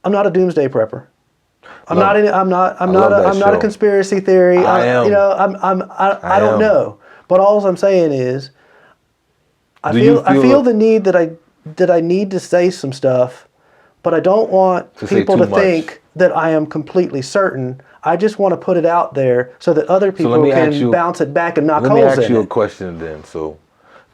I'm not a doomsday prepper. I'm not a conspiracy theory. I am. You know, I don't know. But all I'm saying is, I feel the need that I need to say some stuff, but I don't want people to think that I am completely certain. I just want to put it out there so that other people can bounce it back and knock holes in it. Let me ask you a question then. So,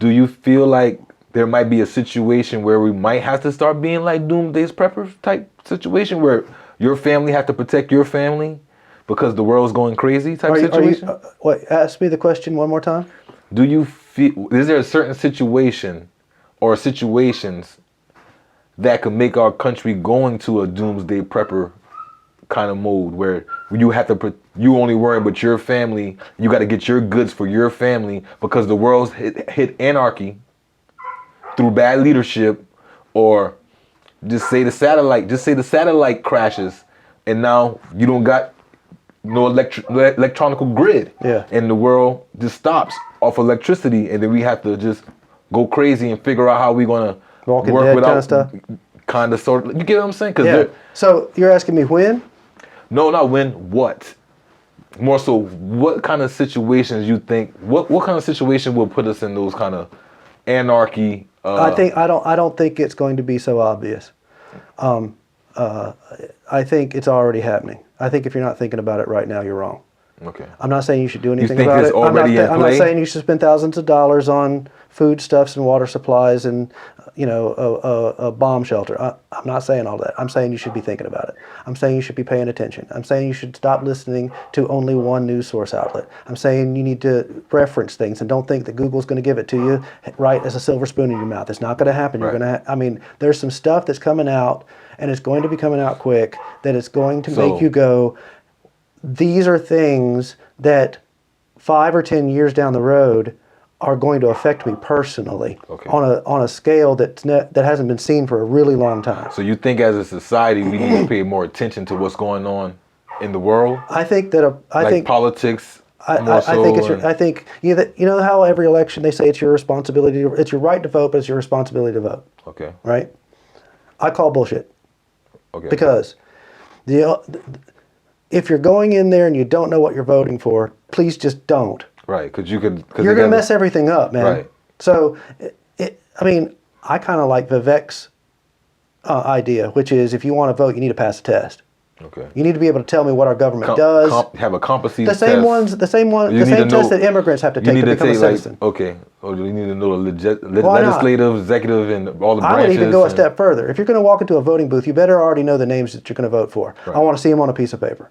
do you feel like there might be a situation where we might have to start being like doomsday preppers type situation where your family have to protect your family because the world's going crazy type situation? Ask me the question one more time. Do you feel, is there a certain situation or situations that could make our country going to a doomsday prepper kind of mode where you have to, you only worry about your family, you got to get your goods for your family because the world's hit anarchy through bad leadership, or just say the satellite crashes and now you don't got no electronical grid, and the world just stops off electricity, and then we have to just go crazy and figure out how we're gonna work without kind of stuff. Kind of sort of, you get what I'm saying? So you're asking me when? No, not when. What? More so, what kind of situations you think? What kind of situation will put us in those kind of anarchy? I don't think it's going to be so obvious. I think it's already happening. I think if you're not thinking about it right now, you're wrong. Okay. I'm not saying you should do anything about it. I'm not saying you should spend thousands of dollars on foodstuffs and water supplies and a bomb shelter. I'm not saying all that. I'm saying you should be thinking about it. I'm saying you should be paying attention. I'm saying you should stop listening to only one news source outlet. I'm saying you need to reference things and don't think that Google's going to give it to you right as a silver spoon in your mouth. It's not going to happen. You're going to. There's some stuff that's coming out, and it's going to be coming out quick. That it's going to make you go, these are things that 5 or 10 years down the road are going to affect me personally on a scale that hasn't been seen for a really long time. So you think as a society we need to pay more attention to what's going on in the world? I think that I think politics. I think you know how every election they say it's your responsibility. It's your right to vote, but it's your responsibility to vote. Okay. Right. I call bullshit. Okay. Because if you're going in there and you don't know what you're voting for, please just don't. Right, because you're going to mess everything up, man. Right. So, I kind of like Vivek's idea, which is if you want to vote, you need to pass a test. Okay. You need to be able to tell me what our government does. Have a competency test. The same test that immigrants have to take to become a citizen. Or you need to know the legislative, executive, and all the branches. I would even go a step further. If you're going to walk into a voting booth, you better already know the names that you're going to vote for. Right. I want to see them on a piece of paper.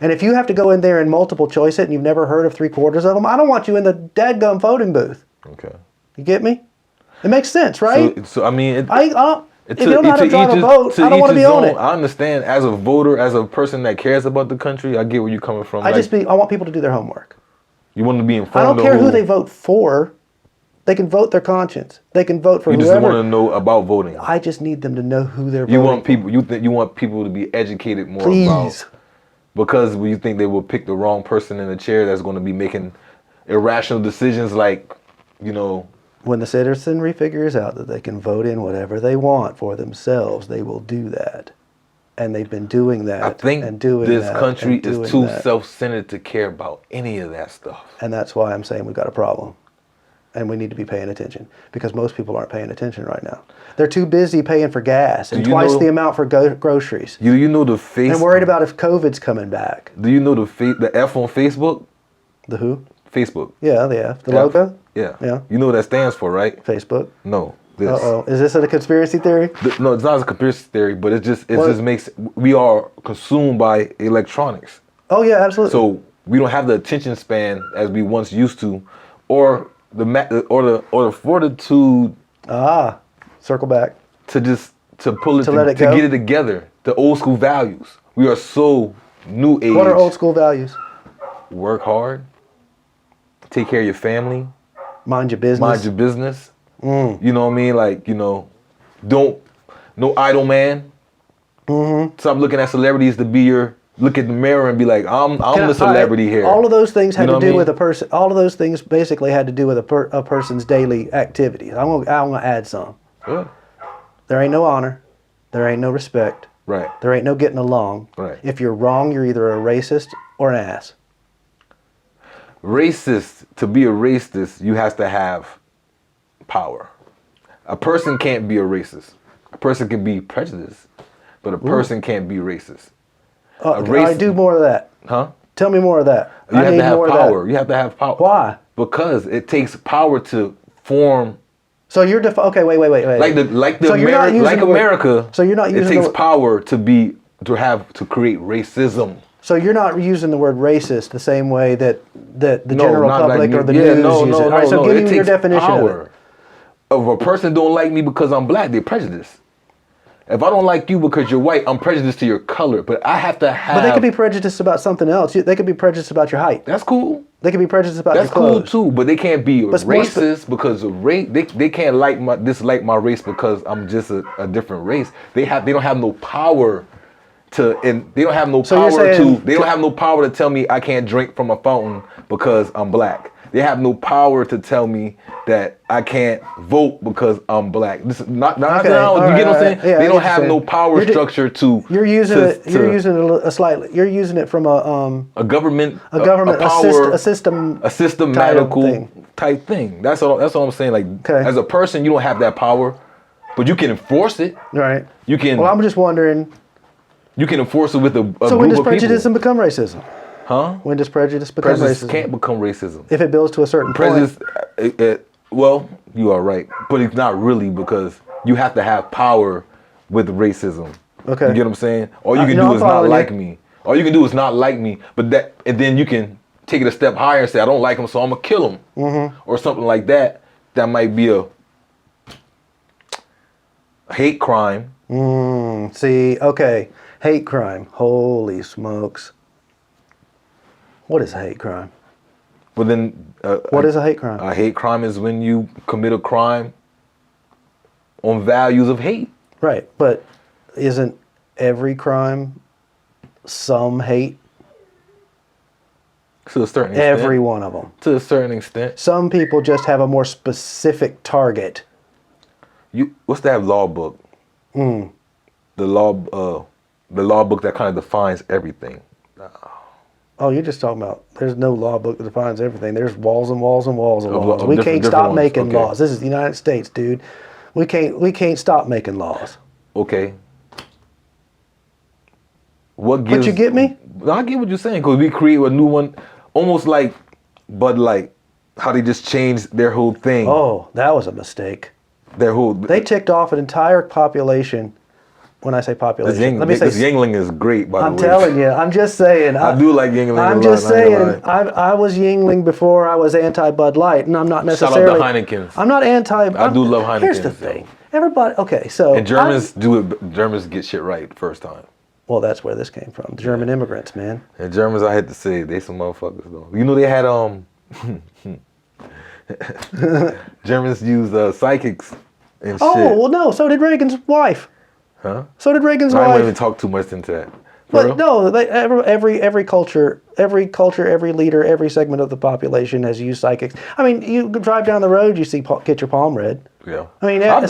And if you have to go in there and multiple choice it and you've never heard of 3/4 of them, I don't want you in the dadgum voting booth. Okay. You get me? It makes sense, right? If you don't know how to drive a vote, I don't want to be on it. I understand as a voter, as a person that cares about the country, I get where you're coming from. I want people to do their homework. You want to be informed. I don't care who they vote for. They can vote their conscience. They can vote for whoever. You just want to know about voting. I just need them to know who they're voting for. You want people to be educated more about. Because you think they will pick the wrong person in the chair that's going to be making irrational decisions When the citizenry figures out that they can vote in whatever they want for themselves, they will do that. And they've been doing that. I think this country is too self-centered to care about any of that stuff. And that's why I'm saying we've got a problem. And we need to be paying attention. Because most people aren't paying attention right now. They're too busy paying for gas and twice the amount for groceries. Do you know the face? And worried about if COVID's coming back. Do you know the F on Facebook? The who? Facebook. Yeah, the F. The logo? Yeah. You know what that stands for, right? Facebook. No. This. Uh-oh. Is this a conspiracy theory? No, it's not a conspiracy theory, but it just makes, we are consumed by electronics. Oh yeah, absolutely. So we don't have the attention span as we once used to, or the fortitude. Circle back. To pull it to let it go. To get it together. The old school values. We are so new age. What are old school values? Work hard. Take care of your family. Mind your business. You know what I mean? No idle man. Mm-hmm. Stop looking at celebrities to be look at the mirror and be like, I'm the celebrity here. All of those things had to do with a person. All of those things basically had to do with a person's daily activities. I'm gonna add some. Good. There ain't no honor. There ain't no respect. Right. There ain't no getting along. Right. If you're wrong, you're either a racist or an ass. Racist, to be a racist, you have to have power. A person can't be a racist. A person can be prejudiced, but a person can't be racist. All right, do more of that. Huh? Tell me more of that. You have to have more power. Of that. You have to have power. Why? Because it takes power to form. So you're okay. Wait. So America. So you're not using it takes power to create racism. So you're not using the word racist the same way that the general public or the news use it. All right, so give me your definition of it. If a person don't like me because I'm black, they're prejudiced. If I don't like you because you're white, I'm prejudiced to your color. But I have to have. But they could be prejudiced about something else. They could be prejudiced about your height. That's cool. They could be prejudiced about your clothes. That's cool too. But they can't be racist because of race. They can't dislike my race because I'm just a different race. They don't have no power they don't have no power to tell me I can't drink from a fountain because I'm black. They have no power to tell me that I can't vote because I'm black. This is not you get what I'm saying? Yeah, they don't have no power structure to. You're using it from a government, a system, a systematical type thing. That's all I'm saying. Like as a person, you don't have that power, but you can enforce it. Right. You can. Well, I'm just wondering. You can enforce it with a group of people. So when does prejudice become racism? Huh? When does prejudice become racism? Prejudice can't become racism. If it builds to a certain point. Well, you are right. But it's not really because you have to have power with racism. Okay. You get what I'm saying? All you can do is not like me. All you can do is not like me. And then you can take it a step higher and say, I don't like him, so I'm going to kill him. Mm-hmm. Or something like that. That might be a hate crime. See, okay. Hate crime. Holy smokes. What is a hate crime? Well, then... what is a hate crime? A hate crime is when you commit a crime on values of hate. Right, but isn't every crime some hate? To a certain extent. Every one of them. To a certain extent. Some people just have a more specific target. What's that law book? The law book that kind of defines everything. Oh, you're just talking about, there's no law book that defines everything. There's walls and walls and walls and walls. We can't stop making laws. This is the United States, dude. We can't stop making laws. Okay. What gives... But you get me? I get what you're saying, because we create a new one, almost like Bud Light, how they just changed their whole thing. Oh, that was a mistake. They ticked off an entire population. When I say population, let me say Yingling is great. By the way, I'm telling you. I'm just saying. I do like Yingling. I'm just saying. I was Yingling before I was anti Bud Light, and I'm not necessarily. Shout out to Heineken. I'm not anti. I do love Heineken. Here's the thing. Everybody. Okay, so. And Germans do it. Germans get shit right the first time. Well, that's where this came from. The German immigrants, man. And Germans, I had to say, they some motherfuckers though. You know they had Germans used psychics and shit. Oh well, no. So did Reagan's wife. Huh? So did Reagan's wife. I won't even talk too much into that. But no, every culture, every leader, every segment of the population has used psychics. I mean, you drive down the road, you see get your palm read. Yeah. I mean, I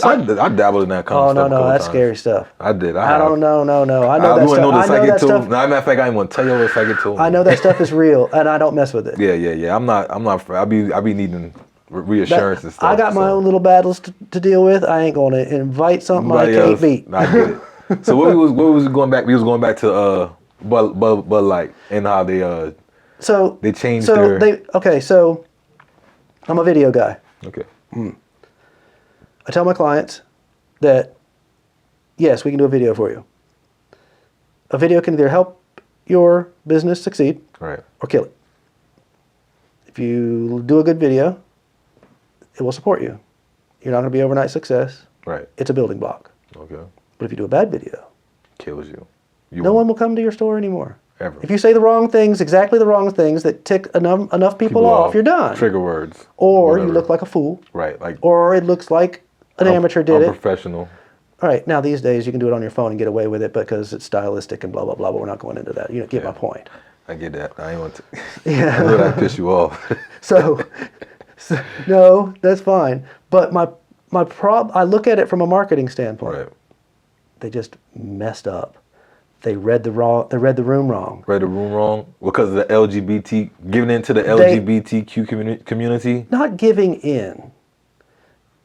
dabbled in that kind of stuff. Oh no, that's scary stuff. I did. I don't know. No, I know that stuff. Know the psychic tool. Matter of fact, I didn't want to tell you what the psychic tool. I know that stuff is real, and I don't mess with it. Yeah. I'm not. I be needing reassurance and stuff. I got my own little battles to deal with. I ain't going to invite something I can't beat. I get it. So what was going back? We was going back to Bud Light and how they they changed their. So I'm a video guy. Okay. I tell my clients that yes, we can do a video for you. A video can either help your business succeed, right, or kill it. If you do a good video, it will support you. You're not going to be overnight success. Right. It's a building block. Okay. But if you do a bad video, kills you. No one will come to your store anymore. Ever. If you say the wrong things, exactly the wrong things that tick enough people off, you're done. Trigger words. Or you look like a fool. Right. Or it looks like an amateur did it. Unprofessional. All right. Now these days you can do it on your phone and get away with it because it's stylistic and blah blah blah. But we're not going into that. You get my point. I get that. I ain't want to. Yeah. I know that piss you off. So no, that's fine. But I look at it from a marketing standpoint. Right. They just messed up. They read the room wrong. Read the room wrong because of the LGBT, giving into the LGBTQ community. Not giving in.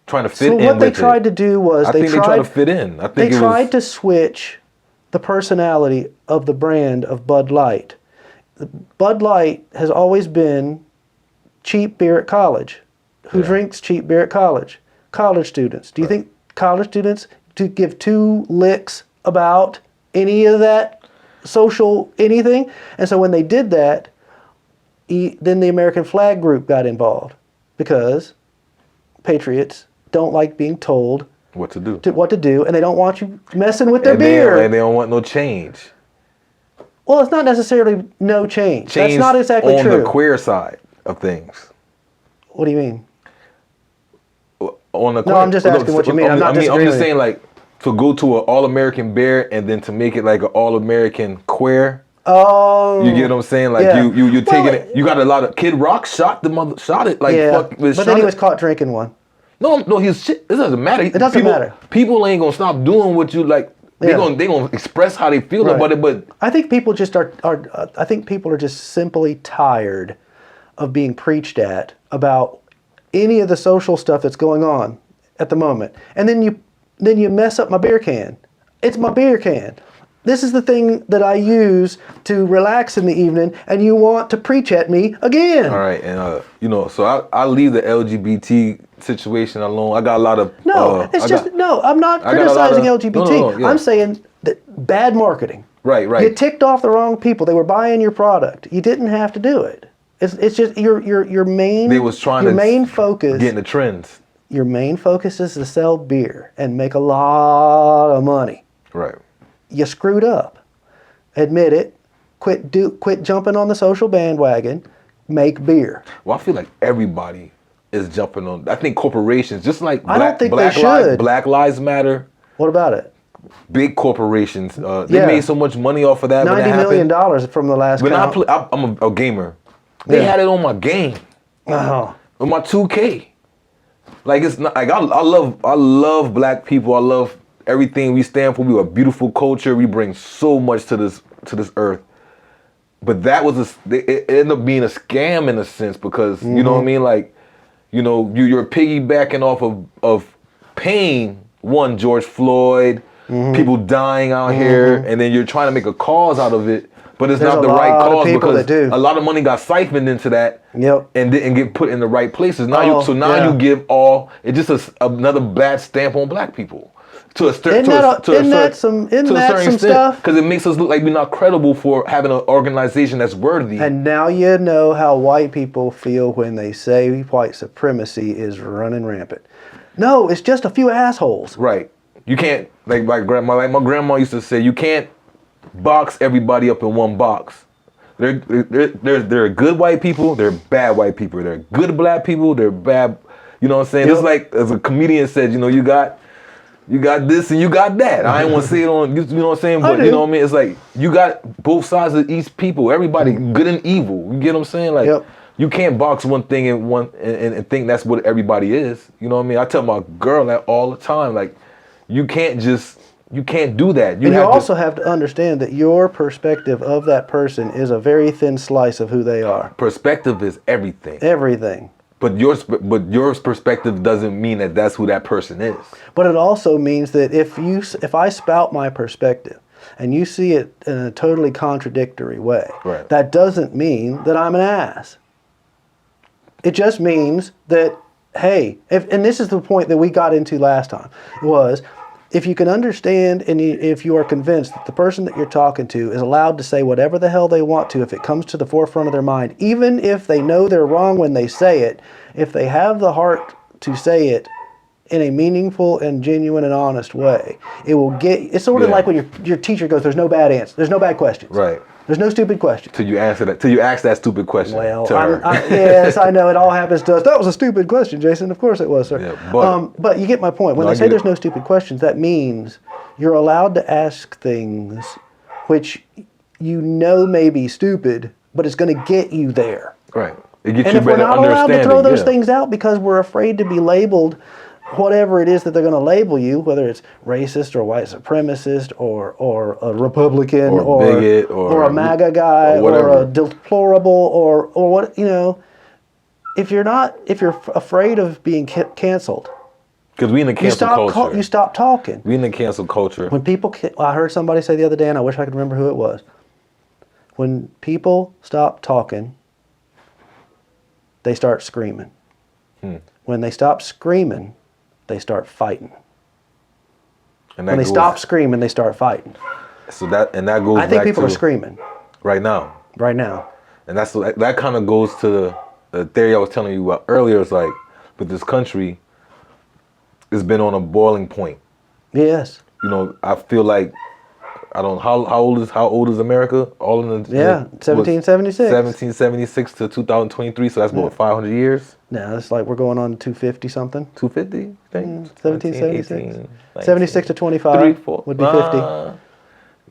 Trying to fit So in. what they with tried it. to do was I think they tried to fit in. I think they it tried was, to switch the personality of the brand of Bud Light. Bud Light has always been cheap beer at college. Who drinks cheap beer at college? College students. Do you think college students to give two licks about any of that social anything? And so when they did that, then the American Flag Group got involved because patriots don't like being told what to do. what to do, and they don't want you messing with their beer. And they don't want no change. Well, it's not necessarily no change. Change That's not exactly on true. the queer side of things. What do you mean? On the No, I'm just asking what you mean. I'm not I'm disagreeing just with you. saying, like, to go to an all-American beer and then to make it like an all-American queer. Oh, You get what I'm saying? Like yeah. you taking Well, it. You got a lot of Kid Rock shot it like yeah. fuck. But then he was caught drinking one. No, he's shit. It doesn't matter. It doesn't matter. People ain't gonna stop doing what you like. They Yeah. gonna express how they feel Right. about it. But I think people just are I think people are just simply tired of being preached at about any of the social stuff that's going on at the moment. And then you mess up my beer can. It's my beer can. This is the thing that I use to relax in the evening, and you want to preach at me again. all right, and so I leave the LGBT situation alone. I got a lot of No, I'm not I got a lot criticizing of- LGBT. no, yeah. I'm saying that bad marketing. Right. You ticked off the wrong people. They were buying your product. You didn't have to do it. It's just your main. They was trying your to main focus. get in the trends. Your main focus is to sell beer and make a lot of money. Right. You screwed up. Admit it. Quit jumping on the social bandwagon. Make beer. Well, I feel like everybody is jumping on. I think corporations, just like I don't think they should. Black Lives Matter. What about it? Big corporations. They Yeah. made so much money off of that. when that $90 million happened. from the last When count. I'm a gamer. They Yeah. had it on my game. Oh. On my 2K. Like it's not like I love black people. I love everything we stand for. We are a beautiful culture. We bring so much to this earth. But that was it ended up being a scam in a sense because you know what I mean. Like, you're piggybacking off of pain. One, George Floyd, people dying out here, and then you're trying to make a cause out of it. But it's There's not a the right lot of cause people because that do. a lot of money got siphoned into that. Yep. And didn't get put in the right places. Now Oh, yeah. you give it's just another bad stamp on black people. To a certain Isn't that some stuff? because it makes us look like we're not credible for having an organization that's worthy. And now you know how white people feel when they say white supremacy is running rampant. No, it's just a few assholes. Right. You can't like my grandma used to say, you can't box everybody up in one box. There are good white people, there are bad white people. There are good black people, there are bad. You know what I'm saying? Yep. Just like as a comedian said, you got this and you got that. I ain't want to say it on, you know what I'm saying? But you know what I mean? It's like you got both sides of each people. Everybody, good and evil. You get what I'm saying? Like you can't box one thing and think that's what everybody is. You know what I mean? I tell my girl that all the time. Like you can't do that. You also have to understand that your perspective of that person is a very thin slice of who they are. Perspective is everything. Everything. But your perspective doesn't mean that that's who that person is. But it also means that if I spout my perspective and you see it in a totally contradictory way, Right. that doesn't mean that I'm an ass. It just means that, hey, and this is the point that we got into last time, was if you can understand and if you are convinced that the person that you're talking to is allowed to say whatever the hell they want to if it comes to the forefront of their mind, even if they know they're wrong when they say it, if they have the heart to say it in a meaningful and genuine and honest way, it's sort of like when your teacher goes, there's no bad answer, there's no bad questions. Right. There's no stupid questions. Till you ask that stupid question. Well, to her. yes, I know it all happens to us. That was a stupid question, Jason. Of course it was, sir. Yeah, but you get my point. When they say there's no stupid questions, that means you're allowed to ask things which you know may be stupid, but it's going to get you there. Right. It gets And you if we're better not allowed to throw understanding, those things out because we're afraid to be labeled whatever it is that they're going to label you, whether it's racist or white supremacist or a Republican Or bigot or a MAGA guy or or whatever. a deplorable or what, if you're afraid of being canceled, Because we in the cancel culture. you stop talking. We in the cancel culture. When people, I heard somebody say the other day, and I wish I could remember who it was. When people stop talking, they start screaming. When they stop screaming, they start fighting. And When they stop screaming, they start fighting. So that goes. I think back people to are screaming right now. right now. And that kind of goes to the theory I was telling you about earlier. It's like, with this country, it's been on a boiling point. Yes. I feel like, I don't know, how old is America? All in the 1776. 1776 to 2023. So that's about 500 years. No, it's like we're going on 250 something. 250. I think 1776. 76 to 25 would be 50.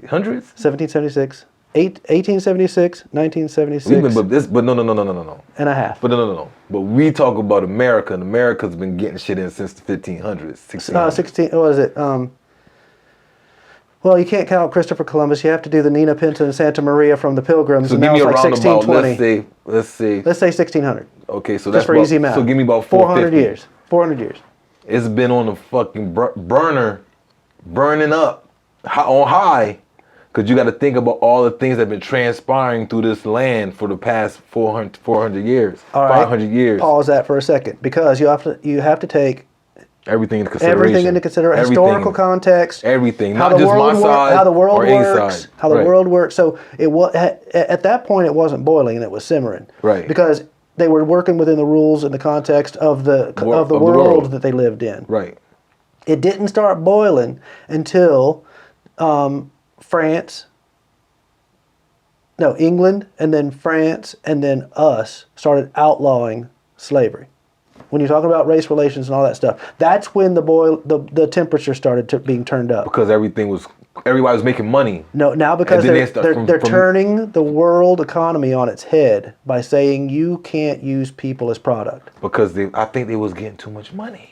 Hundreds. 1776. 1876, 1976. But no. And a half. But no. But we talk about America, and America's been getting shit in since the 1500s. 16. What is it? Well, you can't count Christopher Columbus. You have to do the Nina Pinta and Santa Maria from the Pilgrims. So and give me a like roundabout. 1620. Let's say. Let's say 1600. Okay, so Just that's for easy math. So give me about 400 450. years. 400 years. It's been on the fucking burner, burning up on high, because you got to think about all the things that have been transpiring through this land for the past 400 years, All right. 500 years. Pause that for a second, because you have to take Everything into consideration. everything into consideration. Historical context. Everything, How not the just my world side how the world or any works. side. How the Right. world works. So it was at that point it wasn't boiling and it was simmering. Right. Because they were working within the rules and the context of the the world world. that they lived in. Right. It didn't start boiling until England, and then France, and then us started outlawing slavery. When you're talking about race relations and all that stuff, that's when the temperature started being turned up. Because everybody was making money. No, now because And then they're turning the world economy on its head by saying you can't use people as product. Because I think they was getting too much money.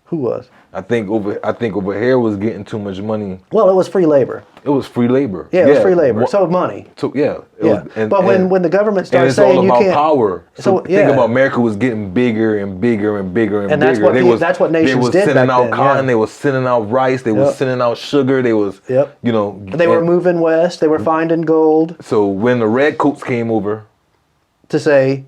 Who was? I think over here was getting too much money. Well, it was free labor. It was free labor. Yeah, it was free labor. So money. So yeah. Yeah. But when the government started and it's saying all you about can't, power. So yeah. think about America was getting bigger and bigger and bigger and And bigger. that's what nations They was did sending back out then, cotton. yeah. They was sending out rice. They was sending out sugar. They was, Yep. They were moving west. They were finding gold So when the redcoats came over, to say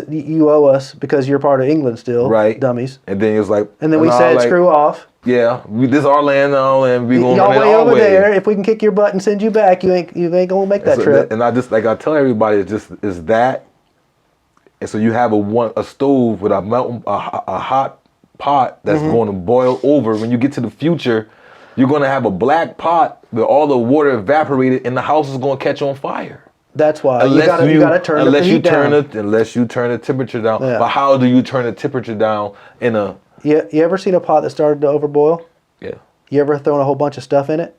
you owe us because you're part of England still, right, dummies. and then it was like, And then we said, screw off. Yeah, this is our land now, and we gonna Y'all run it way our over way. there. If we can kick your butt and send you back, you ain't gonna make that trip. And I tell everybody, it's that. And so you have a stove with a hot pot that's Mm-hmm. going to boil over. When you get to the future, you're going to have a black pot with all the water evaporated, and the house is going to catch on fire. That's why you gotta turn the heat down. Unless you turn the temperature down. Yeah. But how do you turn the temperature down in a? You ever seen a pot that started to overboil? Yeah. You ever thrown a whole bunch of stuff in it?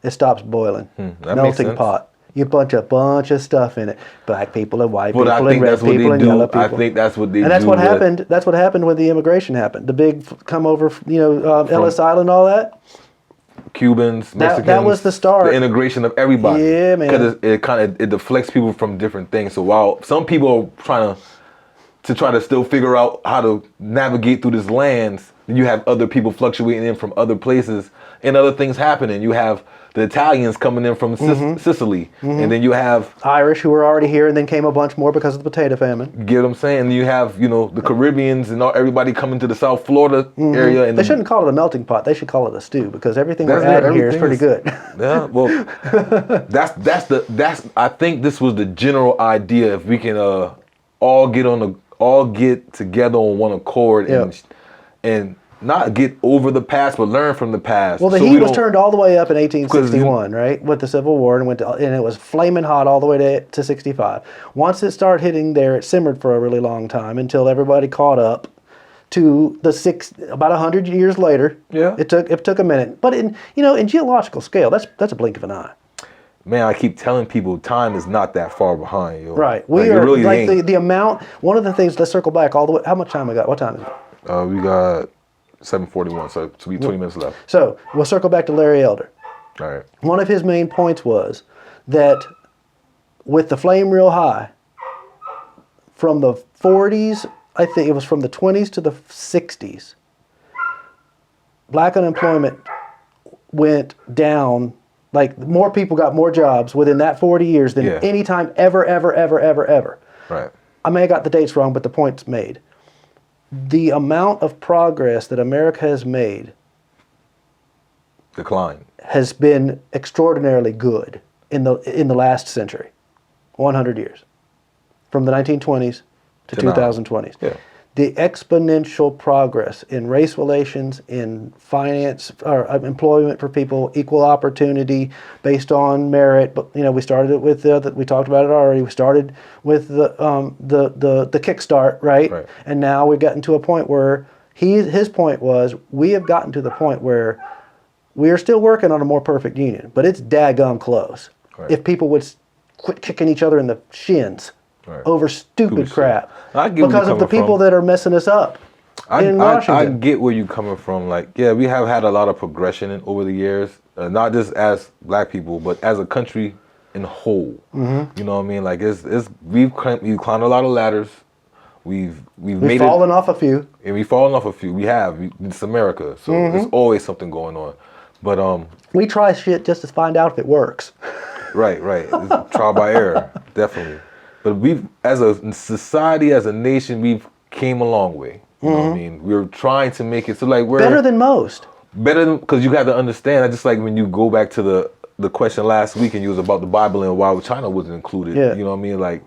It stops boiling. That makes Melting sense. pot. You bunch of stuff in it. Black people and white But people I and think red that's what people they and do. yellow people. I think that's what they do. And that's what happened. That's what happened when the immigration happened. The big come over, Ellis Island, all that. Cubans, Mexicans. That was the start. The integration of everybody. Yeah, man. Because it deflects people from different things. So while some people are trying to still figure out how to navigate through this lands, you have other people fluctuating in from other places and other things happening. You have the Italians coming in from Sicily, and then you have Irish who were already here, and then came a bunch more because of the potato famine. you get what I'm saying. And you have the Caribbeans and everybody coming to the South Florida area. And They shouldn't call it a melting pot. They should call it a stew because everything we're adding here is pretty good. Yeah, well, that's I think this was the general idea. If we can all get together on one accord and not get over the past, but learn from the past. Well, the heat was turned all the way up in 1861, right, with the Civil War, and it was flaming hot all the way to 65. Once it started hitting there, it simmered for a really long time until everybody caught up to about 100 years later. Yeah, it took a minute, but in geological scale, that's a blink of an eye. Man, I keep telling people time is not that far behind, yo. Right, we are really like the amount. One of the things. Let's circle back all the way. How much time we got? What time is it? We got 7:41, so to be 20 minutes left. So we'll circle back to Larry Elder. All right. One of his main points was that with the flame real high, from the 40s, I think it was from the 20s to the 60s, black unemployment went down. Like, more people got more jobs within that 40 years than any time ever. Right. I may have got the dates wrong, but the point's made. The amount of progress that America has made Decline. has been extraordinarily good in the last century, 100 years, from the 1920s to To now. 2020s. Yeah. The exponential progress in race relations, in finance, or employment for people, equal opportunity based on merit. But we started it with we talked about it already. We started with the kickstart, right? And now we've gotten to a point where his point was, we have gotten to the point where we are still working on a more perfect union, but it's daggum close. Right. If people would quit kicking each other in the shins over stupid crap, because of the people that are messing us up in Washington. I get where you're coming from. Like, yeah, we have had a lot of progression over the years, not just as black people, but as a country in whole. You know what I mean? Like, we've climbed a lot of ladders. We've fallen off a few, and we've fallen off a few. It's America, so there's always something going on. But we try shit just to find out if it works. Right. It's trial by error, definitely. But as a society, as a nation, we've came a long way. You know what I mean? We're trying to make it so like we're better than most. Better than, because you have to understand. I just like when you go back to the question last week and you was about the Bible and why China wasn't included. Yeah. You know what I mean? Like,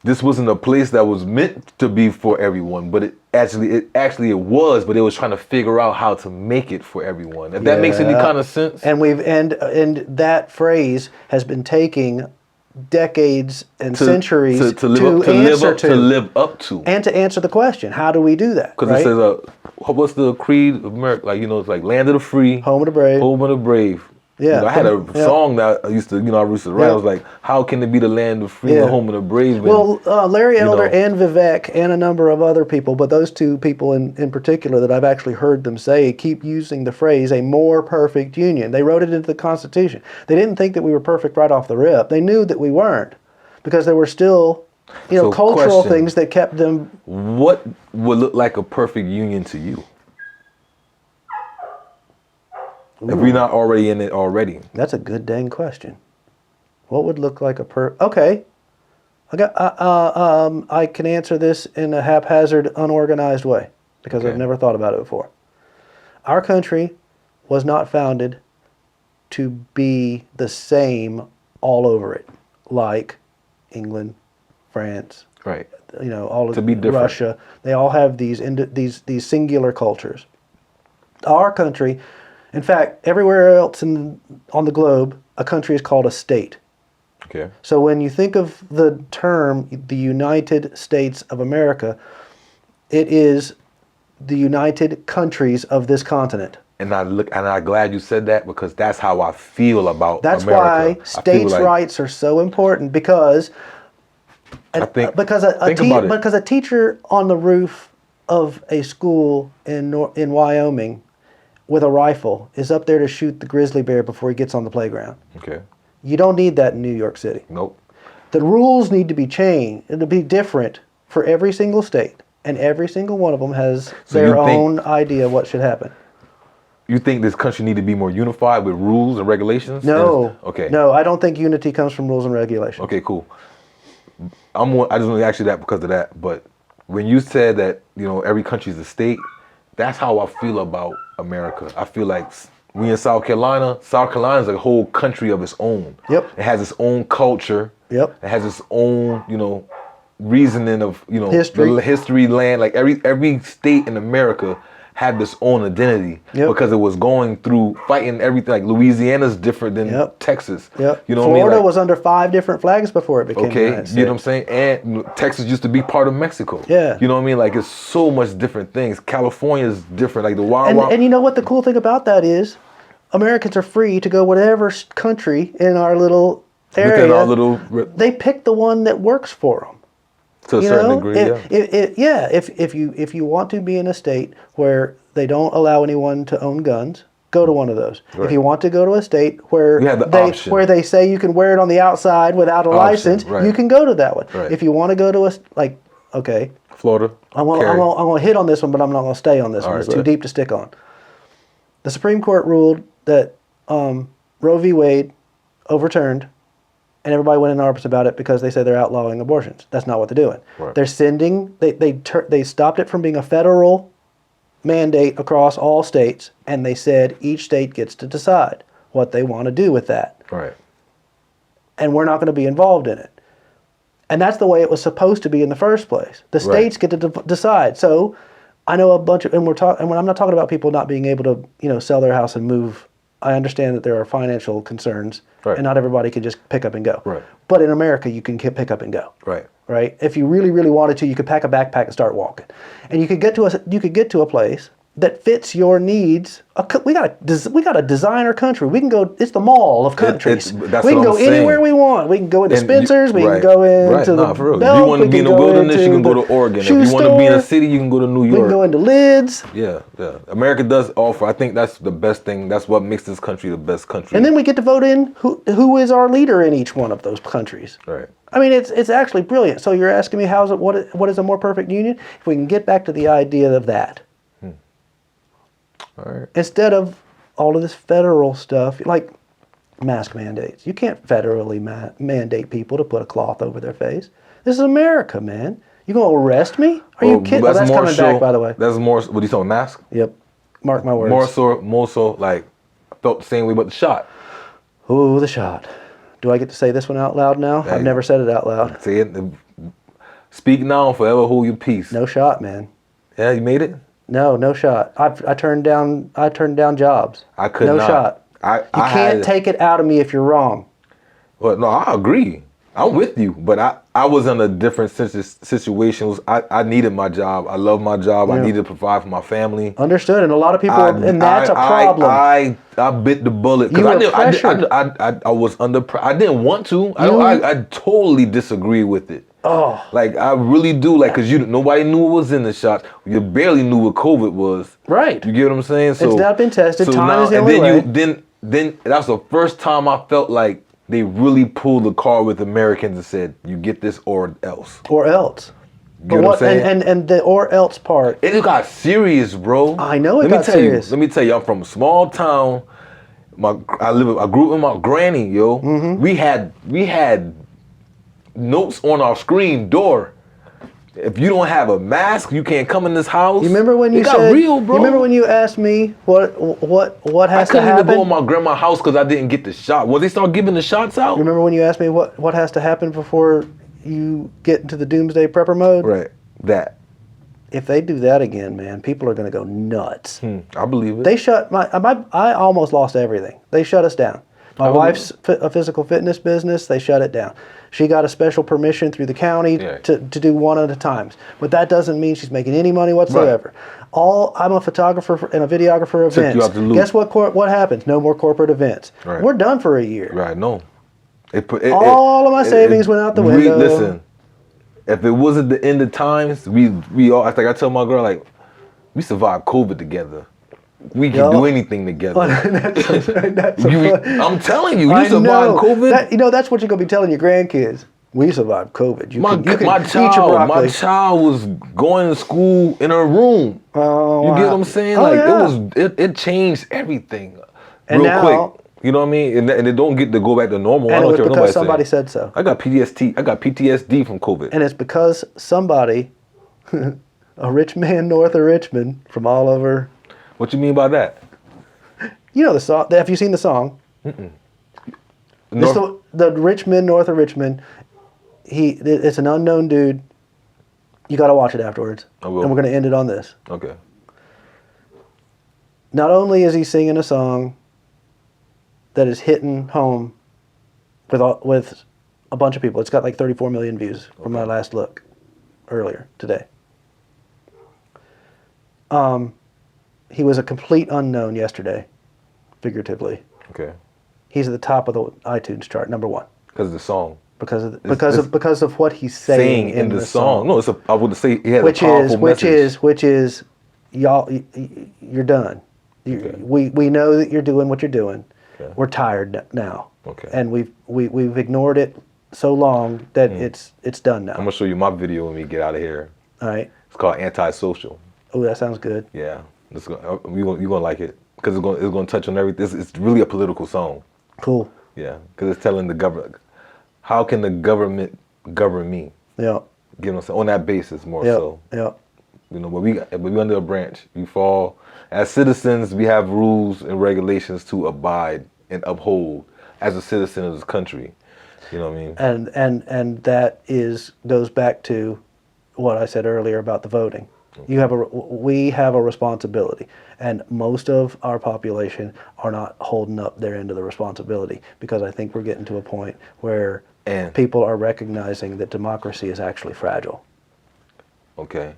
this wasn't a place that was meant to be for everyone, but it actually was, but they was trying to figure out how to make it for everyone. If that makes any kind of sense. And and that phrase has been taking decades and centuries to live up to, and to answer the question, how do we do that? Because it says, what's the creed of America? Like, it's like land of the free, home of the brave, home of the brave. Yeah, I had a song that I used to write. I was like, how can it be the land of free and the home of the brave? Well, Larry Elder and Vivek and a number of other people, but those two people in particular that I've actually heard them say, keep using the phrase, a more perfect union. They wrote it into the Constitution. They didn't think that we were perfect right off the rip. They knew that we weren't, because there were still, cultural things that kept them. What would look like a perfect union to you? If we're not already in it already. That's a good dang question. What would look like okay. I can answer this in a haphazard, unorganized way, because I've never thought about it before. Our country was not founded to be the same all over it, like England, France, right? All of Russia. They all have these singular cultures. Our country. In fact, everywhere else on the globe, a country is called a state. Okay. So when you think of the term the United States of America, it is the United Countries of this continent. And I'm glad you said that, because that's how I feel about That's America. why states' rights are so important, because a teacher on the roof of a school in Wyoming with a rifle is up there to shoot the grizzly bear before he gets on the playground. Okay. You don't need that in New York City. Nope. The rules need to be changed. It'll be different for every single state, and every single one of them has their own idea of what should happen. You think this country need to be more unified with rules and regulations? No. Okay. No, I don't think unity comes from rules and regulations. Okay, cool. I just want to ask you that because of that. But when you said that, every country is a state, that's how I feel about America. I feel like we in South Carolina. South Carolina is a whole country of its own. Yep. It has its own culture. Yep. It has its own, reasoning of, history, land. Like every state in America had this own identity because it was going through fighting everything. Like Louisiana's different than Texas. Yep. You know Florida what I mean? Like, was under 5 different flags before it became United States. You know what I'm saying? And Texas used to be part of Mexico. Yeah. You know what I mean? Like, it's so much different things. California is different. Like the wild. And you know what the cool thing about that is? Americans are free to go whatever country in our little area. Within our little. They pick the one that works for them. To a certain degree, If you want to be in a state where they don't allow anyone to own guns, go to one of those. Right. If you want to go to a state where You have the option. where they say you can wear it on the outside without a license, right. you can go to that one. Right. If you want to go to okay, Florida. I'm gonna hit on this one, but I'm not gonna stay on this one. right, It's go too ahead. deep to stick on. The Supreme Court ruled that Roe v. Wade overturned, and everybody went in arms about it because they say they're outlawing abortions. That's not what they're doing. Right. They're sending. They stopped it from being a federal mandate across all states, and they said each state gets to decide what they want to do with that, Right. and we're not going to be involved in it. And that's the way it was supposed to be in the first place. The states get to decide. So I know a bunch of, and when I'm not talking about people not being able to, sell their house and move. I understand that there are financial concerns, Right. and not everybody can just pick up and go. Right. But in America, you can pick up and go. Right. Right. If you really, really wanted to, you could pack a backpack and start walking, and you could get to a place that fits your needs. We got a designer country. We can go. It's the mall of countries. That's we can what go I'm saying. anywhere we want. We can go into And Spencer's. We can go into the for real. Belk, If you want to we be in can the go wilderness, you into can go the to Oregon. If shoe you want to be in a store, city, you can go to New we York. can go into Lids. Yeah. America does offer. I think that's the best thing. That's what makes this country the best country. And then we get to vote in who is our leader in each one of those countries. Right. I mean, it's actually brilliant. So you're asking me what is a more perfect union? If we can get back to the idea of that. All right. Instead of all of this federal stuff, like mask mandates. You can't federally mandate people to put a cloth over their face. This is America, man. You gonna arrest me? Are you kidding? That's That's more coming so, back, by the way. That's more. What do you talking mask? Yep. Mark my words. More so. Like I felt the same way about the shot. Ooh, the shot. Do I get to say this one out loud now? Hey. I've never said it out loud. Say it. Speak now, forever hold your peace. No shot, man. Yeah, you made it. No shot. I turned down jobs. I could no not. shot. I can't had, take it out of me if you're wrong. Well, no, I agree. I'm with you, but I was in a different situations. I needed my job. I love my job. I needed to provide for my family. Understood, and a lot of people, and that's a problem. I bit the bullet You were pressured. I was under. I didn't want to. I totally disagree with it. Oh, Like I really do. Like because nobody knew what was in the shots. You barely knew what COVID was. right. You get what I'm saying? So It's not been tested. So Time now, is the and only way. then that's the first time I felt like they really pulled the card with Americans and said, "You get this or else." Or else. You get what I'm saying? And the or else part. It got serious, bro. I know it Let got me tell serious. You. Let me tell you. I'm from a small town. I grew up with my granny, yo. Mm-hmm. We had notes on our screen door. If you don't have a mask, you can't come in this house. You remember when you it got said? real, bro. You remember when you asked me what I has to couldn't even happen? go in my grandma's house because I didn't get the shot. Well, they start giving the shots out. You remember when you asked me what has to happen before you get into the doomsday prepper mode? Right. That. If they do that again, man, people are going to go nuts. I believe it. They shut I almost lost everything. They shut us down. My wife's a physical fitness business. They shut it down. She got a special permission through the county to do one at a time. But that doesn't mean she's making any money whatsoever. Right. I'm a photographer and a videographer of events. Guess what happens? No more corporate events. Right. We're done for a year. Right, no. All of my savings went out the window. Listen, if it wasn't the end of times, we all, I think I tell my girl, like, we survived COVID together. We can do anything together. I'm telling you, you survived COVID. That's what you're gonna be telling your grandkids. We survived COVID. My child was going to school in her room. Oh, you get what I'm saying? It changed everything real quick. You know what I mean? And it don't get to go back to normal. And I don't it was care what because nobody somebody said so. I got PTSD from COVID. And it's because somebody, a rich man north of Richmond, from all over. What you mean by that? You know the song. Have you seen the song? Mm-mm. The rich man north of Richmond. It's an unknown dude. You got to watch it afterwards. I will. And we're going to end it on this. Okay. Not only is he singing a song that is hitting home with a bunch of people. It's got like 34 million views from my last look earlier today. He was a complete unknown yesterday, figuratively. Okay. He's at the top of the iTunes chart, number one. Because of the song. because of what he's saying in in the the song. No, I would say he has which a powerful which message. is y'all, you're done. Okay. We know that you're doing what you're doing. Okay. We're tired now, Okay. and we've ignored it so long that it's done now. I'm gonna show you my video when we get out of here. All right. It's called Antisocial. Oh, that sounds good. Yeah, you're gonna like it because it's gonna touch on everything. It's really a political song. Cool. Yeah, because it's telling the government, how can the government govern me? Yeah. You know, on that basis more Yeah. so. Yeah. You know, but we under a branch. We fall as citizens. We have rules and regulations to abide and uphold as a citizen of this country. You know what I mean? And that goes back to what I said earlier about the voting. We have a responsibility, and most of our population are not holding up their end of the responsibility, because I think we're getting to a point where people are recognizing that democracy is actually fragile. Okay.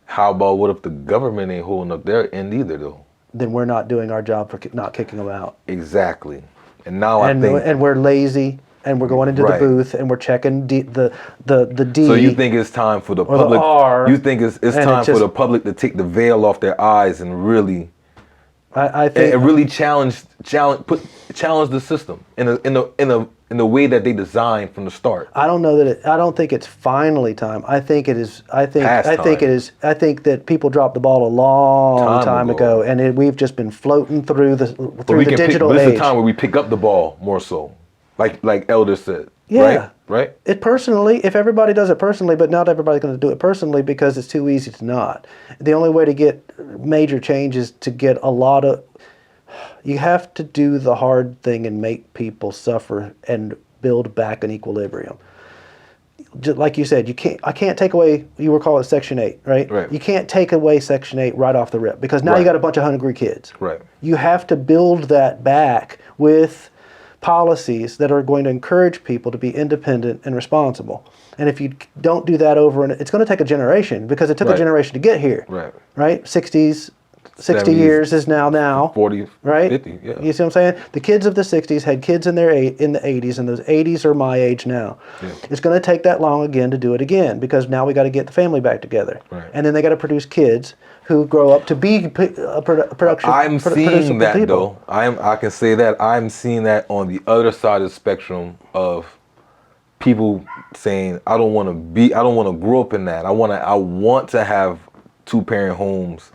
How about what if the government ain't holding up their end either, though? Then we're not doing our job for not kicking them out. Exactly. And now I think... And we're lazy, and we're going into the booth, and we're checking the D. So you think it's time for the public... The R, you think it's time for the public to take the veil off their eyes and really... I think... And really challenge the system in the way that they designed from the start. I don't know that I don't think it's finally time. I think it is. I think it is. I think that people dropped the ball a long time ago, and we've just been floating through the digital age. This is the time where we pick up the ball more so, like Elder said. Yeah. Right. It personally, if everybody does it personally, but not everybody's going to do it personally because it's too easy to not. The only way to get major change is to get a lot of. You have to do the hard thing and make people suffer and build back an equilibrium. Just like you said, I can't take away, you were calling it Section 8, right? Right. You can't take away Section 8 right off the rip, because now you got a bunch of hungry kids. Right. You have to build that back with policies that are going to encourage people to be independent and responsible. And if you don't do that it's going to take a generation, because it took a generation to get here. Right. Right? 60s, 60 70s, years is now 40, right? 50, yeah. You see what I'm saying? The kids of the 60s had kids in the 80s, and those 80s are my age now. Yeah. It's going to take that long again to do it again, because now we got to get the family back together. Right. And then they got to produce kids who grow up to be production. I'm seeing that people. though. I can say that I'm seeing that on the other side of the spectrum of people saying, I don't want to grow up in that. I want to have 2-parent homes.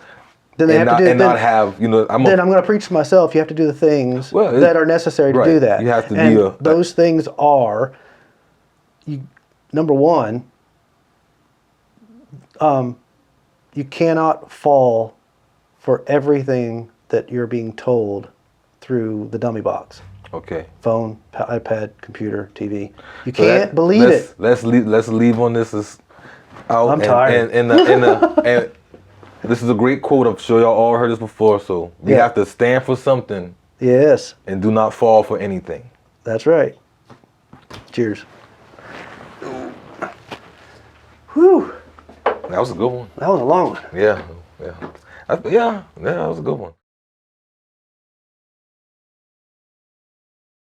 Then they have to do not have, then I'm going to preach to myself. You have to do the things that are necessary to do that. You have to and those things are, number one, you cannot fall for everything that you're being told through the dummy box. Okay. Phone, iPad, computer, TV. You can't believe it. Let's leave on this out. I'm tired. And this is a great quote. I'm sure y'all all heard this before. So we have to stand for something. Yes. And do not fall for anything. That's right. Cheers. Whew. That was a good one. That was a long one. Yeah. That was a good one.